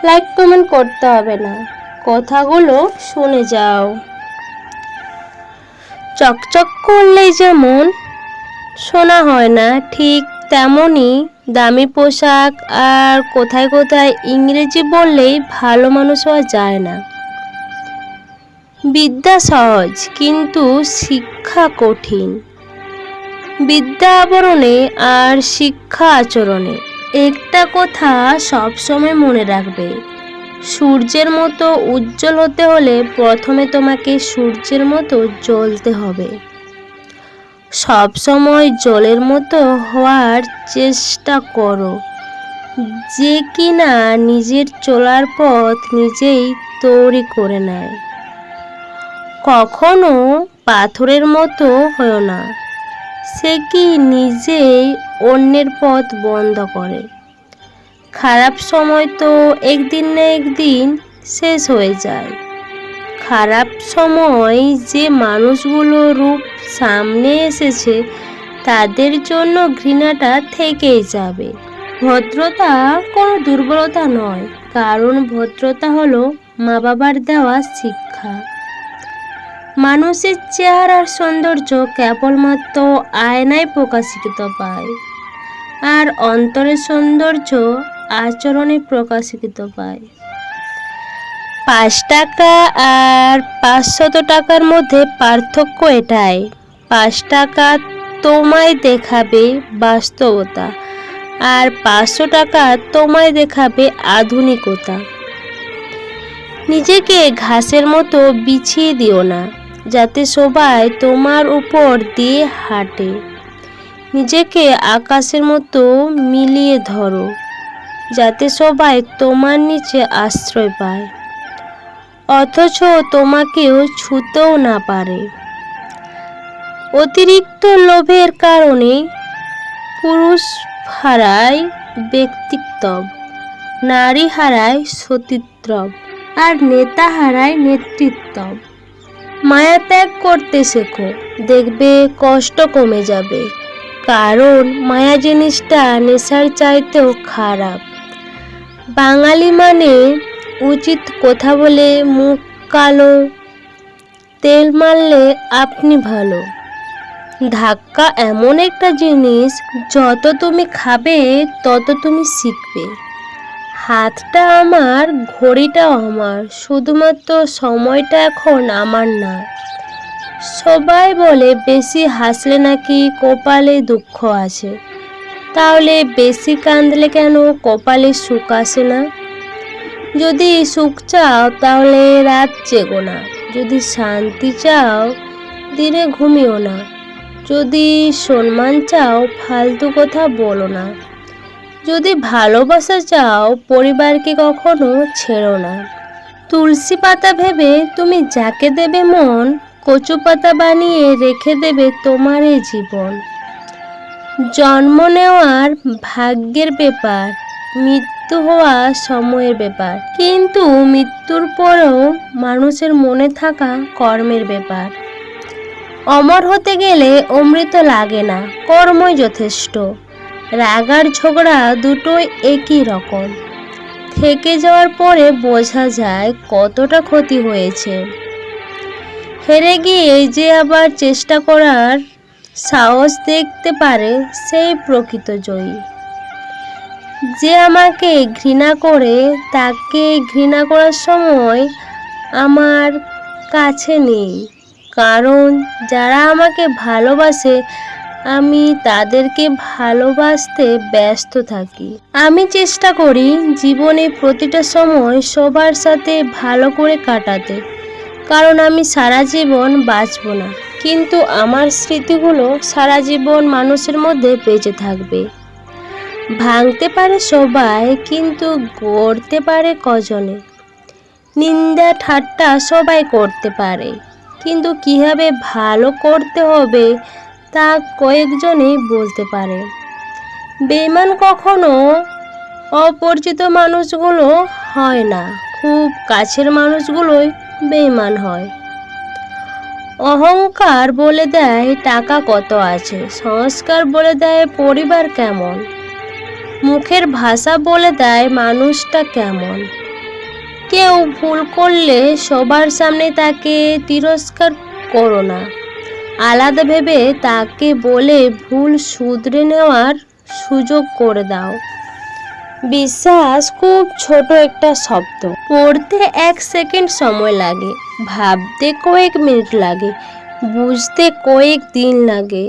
Like comment করতে হবে না, কথাগুলো শুনে যাও। চকচক করলেই যেমন শোনা হয় না, ঠিক তেমনই দামি পোশাক আর কোথায় কোথায় ইংরেজি বললেই ভালো মানুষ হওয়া যায় না। বিদ্যা সহজ কিন্তু শিক্ষা কঠিন। বিদ্যা আবরণে আর শিক্ষা আচরণে। একটা কথা সবসময় মনে রাখবে, সূর্যের মতো উজ্জ্বল হতে হলে প্রথমে তোমাকে সূর্যের মতো জ্বলতে হবে। সবসময় জলের মতো হওয়ার চেষ্টা করো, যে কিনা নিজের চলার পথ নিজেই তৈরি করে নেয়। কখনো পাথরের মতো হয়ো না, সে কি নিজেই অন্যের পথ বন্ধ করে। খারাপ সময় তো একদিন না একদিন শেষ হয়ে যায়। খারাপ সময় যে মানুষগুলো রূপ সামনে এসেছে তাদের জন্য ঘৃণাটা থেকেই যাবে। ভদ্রতা কোনো দুর্বলতা নয়, কারণ ভদ্রতা হলো মা বাবার দেওয়া শিক্ষা। মানুষের চেহারার সৌন্দর্য কেবলমাত্র আয়নায় প্রকাশিত পায়, আর অন্তরের সৌন্দর্য আচরণে প্রকাশিত পায়। 5 টাকা আর 500 টাকার মধ্যে পার্থক্য এটাই, 5 টাকা তোমায় দেখাবে বাস্তবতা, আর 500 টাকা তোমায় দেখাবে আধুনিকতা। নিজেকে ঘাসের মতো বিছিয়ে দিও না, যাতে সবাই তোমার উপর দিয়ে হাঁটে। নিজেকে আকাশের মতো মিলিয়ে ধরো, যাতে সবাই তোমার নিচে আশ্রয় পায়, অথচ তোমাকেও ছুঁতেও না পারে। অতিরিক্ত লোভের কারণে পুরুষ হারায় ব্যক্তিত্ব, নারী হারায় সতীত্ব, আর নেতা হারায় নেতৃত্ব। মায়া ত্যাগ করতে শেখো, দেখবে কষ্ট কমে যাবে, কারণ মায়া জিনিসটা নেশার চাইতেও খারাপ। বাঙালি মানে উচিত কথা বলে মুখ কালো, তেল মারলে আপনি ভালো। ধাক্কা এমন একটা জিনিস, যত তুমি খাবে তত তুমি শিখবে। হাতটা আমার, ঘড়িটাও আমার, শুধুমাত্র সময়টা এখন আমার না। সবাই বলে বেশি হাসলে নাকি কপালে দুঃখ আসে, তাহলে বেশি কাঁদলে কেন কপালে সুখ আসে না? যদি সুখ চাও তাহলে রাত জেগো না, যদি শান্তি চাও দিনে ঘুমিও না, যদি সম্মান চাও ফালতু কথা বলো না, যদি ভালোবাসা চাও পরিবারকে কখনো ছেড়ো না। তুলসী পাতা ভেবে তুমি যাকে দেবে মন, কচু পাতা বানিয়ে রেখে দেবে তোমার এই জীবন। জন্ম নেওয়ার ভাগ্যের ব্যাপার, মৃত্যু হওয়া সময়ের ব্যাপার, কিন্তু মৃত্যুর পরেও মানুষের মনে থাকা কর্মের ব্যাপার। অমর হতে গেলে অমৃত লাগে না, কর্মই যথেষ্ট। রাগ আর ঝগড়া দুটোই একই রকম, থেকে যাওয়ার পরে বোঝা যায় কতটা ক্ষতি হয়েছে। হেরে গিয়ে যে আবার চেষ্টা করার সাহস দেখতে পারে সেই প্রকৃত জয়ী। যে আমাকে ঘৃণা করে তাকে ঘৃণা করার সময় আমার কাছে নেই, কারণ যারা আমাকে ভালোবাসে আমি তাদেরকে ভালোবাসতে ব্যস্ত থাকি। আমি চেষ্টা করি জীবনে প্রতিটা সময় সবার সাথে ভালো করে কাটাতে, কারণ আমি সারা জীবন বাঁচব না, কিন্তু আমার স্মৃতিগুলো সারা জীবন মানুষের মধ্যে বেঁচে থাকবে। ভাঙতে পারে সবাই, কিন্তু গড়তে পারে কজনে। নিন্দা ঠাট্টা সবাই করতে পারে, কিন্তু কিভাবে ভালো করতে হবে তা কয়েকজনই বলতে পারে। বেঈমান কখনো অপরিচিত মানুষগুলো হয় না, খুব কাছের মানুষগুলোই বেঈমান হয়। অহংকার বলে দেয় টাকা কত আছে, সংস্কার বলে দেয় পরিবার কেমন, মুখের ভাষা বলে দেয় মানুষটা কেমন। কেউ ভুল করলে সবার সামনে তাকে তিরস্কার করো না, আলাদা ভেবে তাকে বলে ভুল শুধরে নেওয়ার সুযোগ করে দাও। বিশ্বাস খুব ছোট একটা শব্দ, পড়তে 1 সেকেন্ড সময় লাগে, ভাবতে কয়েক মিনিট লাগে, বুঝতে কয়েক দিন লাগে,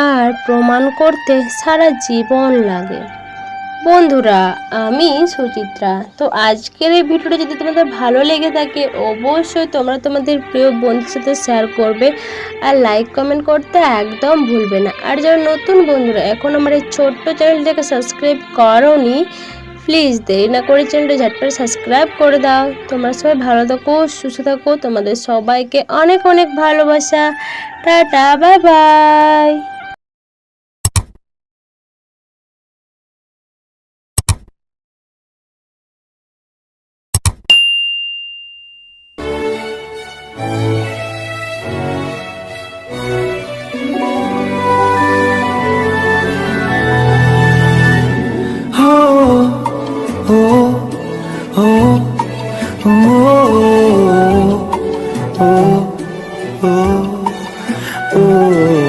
আর প্রমাণ করতে সারা জীবন লাগে। বন্ধুরা, আমি সুচিত্রা। তো আজকের এই ভিডিওটা যদি তোমাদের ভালো লেগে থাকে অবশ্যই তোমরা তোমাদের প্রিয় বন্ধুর সাথে শেয়ার করবে আর লাইক কমেন্ট করতে একদম ভুলবে না। আর যারা নতুন বন্ধুরা এখন আমার এই ছোট্ট চ্যানেলটাকে সাবস্ক্রাইব করোনি, প্লিজ দেরি না করে চ্যানেলটা ঝটপট সাবস্ক্রাইব করে দাও। তোমরা সবাই ভালো থাকো, সুস্থ থাকো, তোমাদের সবাইকে অনেক অনেক ভালোবাসা। Tata, bye bye. Oh